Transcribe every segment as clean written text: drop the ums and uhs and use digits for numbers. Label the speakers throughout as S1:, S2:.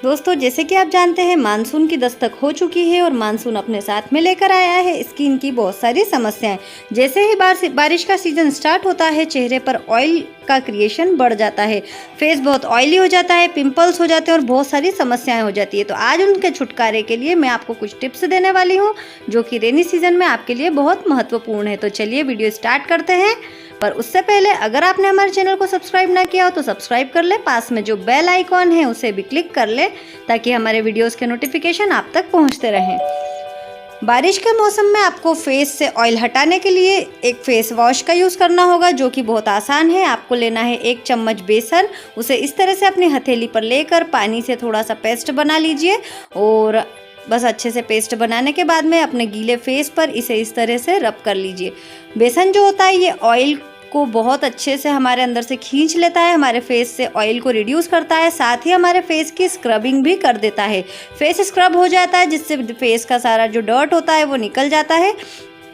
S1: दोस्तों जैसे कि आप जानते हैं मानसून की दस्तक हो चुकी है और मानसून अपने साथ में लेकर आया है स्किन की बहुत सारी समस्याएं। जैसे ही बारिश का सीजन स्टार्ट होता है चेहरे पर ऑयल का क्रिएशन बढ़ जाता है, फेस बहुत ऑयली हो जाता है, पिंपल्स हो जाते हैं और बहुत सारी समस्याएं हो जाती है। तो आज उनके छुटकारे के लिए मैं आपको कुछ टिप्स देने वाली हूँ जो कि रेनी सीजन में आपके लिए बहुत महत्वपूर्ण है। तो चलिए वीडियो स्टार्ट करते हैं। पर उससे पहले अगर आपने हमारे चैनल को सब्सक्राइब ना किया हो तो सब्सक्राइब कर ले, पास में जो बेल आइकॉन है उसे भी क्लिक कर ले ताकि हमारे वीडियोस के नोटिफिकेशन आप तक पहुंचते रहें। बारिश के मौसम में आपको फेस से ऑयल हटाने के लिए एक फेस वॉश का यूज़ करना होगा जो कि बहुत आसान है। आपको लेना है 1 चम्मच बेसन, उसे इस तरह से अपनी हथेली पर लेकर पानी से थोड़ा सा पेस्ट बना लीजिए और बस अच्छे से पेस्ट बनाने के बाद में अपने गीले फेस पर इसे इस तरह से रब कर लीजिए। बेसन जो होता है ये ऑयल को बहुत अच्छे से हमारे अंदर से खींच लेता है, हमारे फेस से ऑयल को रिड्यूस करता है, साथ ही हमारे फेस की स्क्रबिंग भी कर देता है। फेस स्क्रब हो जाता है जिससे फेस का सारा जो डर्ट होता है वो निकल जाता है।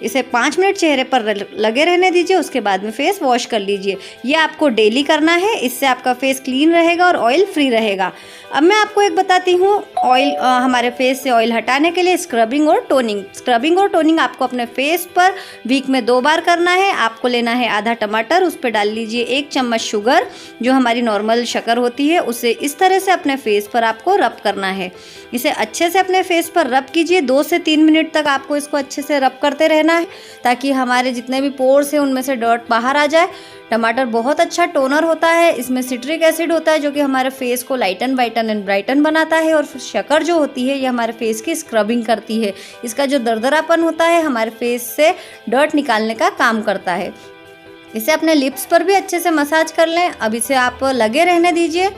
S1: इसे 5 मिनट चेहरे पर लगे रहने दीजिए, उसके बाद में फेस वॉश कर लीजिए। ये आपको डेली करना है, इससे आपका फेस क्लीन रहेगा और ऑयल फ्री रहेगा। अब मैं आपको एक बताती हूँ ऑयल हमारे फेस से ऑयल हटाने के लिए स्क्रबिंग और टोनिंग। स्क्रबिंग और टोनिंग आपको अपने फेस पर वीक में 2 बार करना है। आपको लेना है आधा टमाटर, उस पर डाल लीजिए 1 चम्मच शुगर जो हमारी नॉर्मल शक्कर होती है, उसे इस तरह से अपने फेस पर आपको रब करना है। इसे अच्छे से अपने फेस पर रब कीजिए। 2 से 3 मिनट तक आपको इसको अच्छे से रब करते रहना है ताकि हमारे जितने भी पोर्स हैं उनमें से डर्ट बाहर आ जाए। टमाटर बहुत अच्छा टोनर होता है, इसमें सिट्रिक एसिड होता है जो कि हमारे फेस को लाइटन वाइटन एंड ब्राइटन बनाता है और शक्कर जो होती है ये हमारे फेस की स्क्रबिंग करती है। इसका जो दरदरापन होता है हमारे फेस से डर्ट निकालने का काम करता है। इसे अपने लिप्स पर भी अच्छे से मसाज कर लें। अब इसे आप लगे रहने दीजिए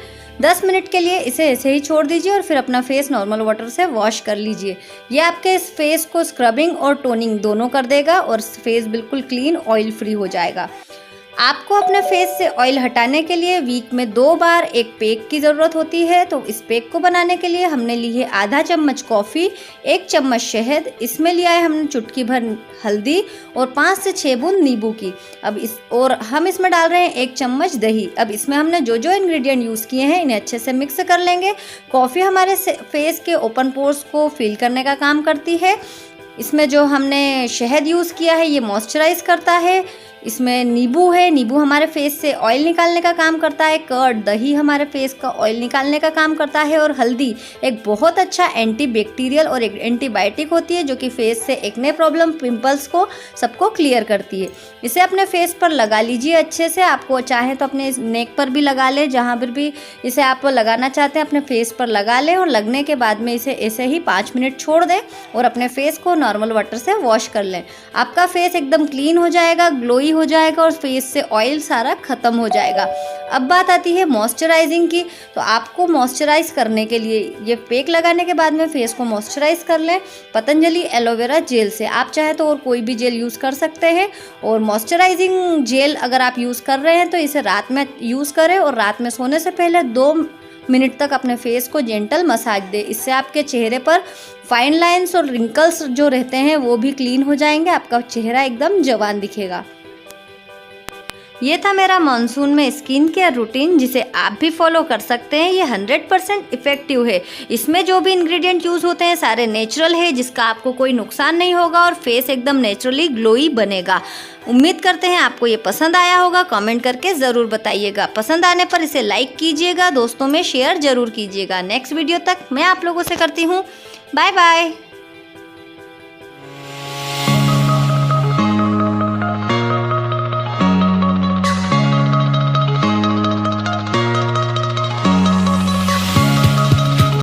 S1: 10 मिनट के लिए, इसे ऐसे ही छोड़ दीजिए और फिर अपना फेस नॉर्मल वाटर से वॉश कर लीजिए। ये आपके इस फेस को स्क्रबिंग और टोनिंग दोनों कर देगा और फेस बिल्कुल क्लीन ऑयल फ्री हो जाएगा। आपको अपने फेस से ऑयल हटाने के लिए वीक में 2 बार एक पैक की ज़रूरत होती है। तो इस पैक को बनाने के लिए हमने ली है आधा चम्मच कॉफ़ी, 1 चम्मच शहद, इसमें लिया है हमने चुटकी भर हल्दी और 5 से 6 बूंद नींबू की। और हम इसमें डाल रहे हैं 1 चम्मच दही। अब इसमें हमने जो जो इंग्रेडिएंट यूज़ किए हैं इन्हें अच्छे से मिक्स कर लेंगे। कॉफ़ी हमारे फेस के ओपन पोर्स को फिल करने का काम करती है। इसमें जो हमने शहद यूज़ किया है ये मॉइस्चराइज करता है। इसमें नींबू है, नींबू हमारे फेस से ऑयल निकालने का काम करता है। कर्ड दही हमारे फेस का ऑयल निकालने का काम करता है। और हल्दी एक बहुत अच्छा एंटी बैक्टीरियल और एक एंटीबायोटिक होती है जो कि फेस से एक्ने प्रॉब्लम, पिंपल्स को सबको क्लियर करती है। इसे अपने फेस पर लगा लीजिए अच्छे से। आपको चाहे तो अपने नेक पर भी लगा लें, जहाँ पर भी इसे आप लगाना चाहते हैं अपने फेस पर लगा लें और लगने के बाद में इसे ऐसे ही 5 मिनट छोड़ दें और अपने फेस को नॉर्मल वाटर से वॉश कर लें। आपका फेस एकदम क्लीन हो जाएगा, ग्लोई हो जाएगा और फेस से ऑयल सारा खत्म हो जाएगा। अब बात आती है मॉइस्चराइजिंग की। तो आपको मॉइस्चराइज करने के लिए ये पैक लगाने के बाद में फेस को मॉइस्चराइज कर लें पतंजलि एलोवेरा जेल से। आप चाहे तो और कोई भी जेल यूज़ कर सकते हैं। और मॉइस्चराइजिंग जेल अगर आप यूज़ कर रहे हैं तो इसे रात में यूज़ करें और रात में सोने से पहले 2 मिनट तक अपने फेस को जेंटल मसाज दें। इससे आपके चेहरे पर फाइन लाइंस और रिंकल्स जो रहते हैं वो भी क्लीन हो जाएंगे। आपका चेहरा एकदम जवान दिखेगा। ये था मेरा मानसून में स्किन केयर रूटीन जिसे आप भी फॉलो कर सकते हैं। ये 100% इफेक्टिव है। इसमें जो भी इंग्रेडिएंट यूज़ होते हैं सारे नेचुरल है जिसका आपको कोई नुकसान नहीं होगा और फेस एकदम नेचुरली ग्लोई बनेगा। उम्मीद करते हैं आपको ये पसंद आया होगा। कमेंट करके ज़रूर बताइएगा। पसंद आने पर इसे लाइक कीजिएगा, दोस्तों में शेयर ज़रूर कीजिएगा। नेक्स्ट वीडियो तक मैं आप लोगों से करती हूँ बाय बाय।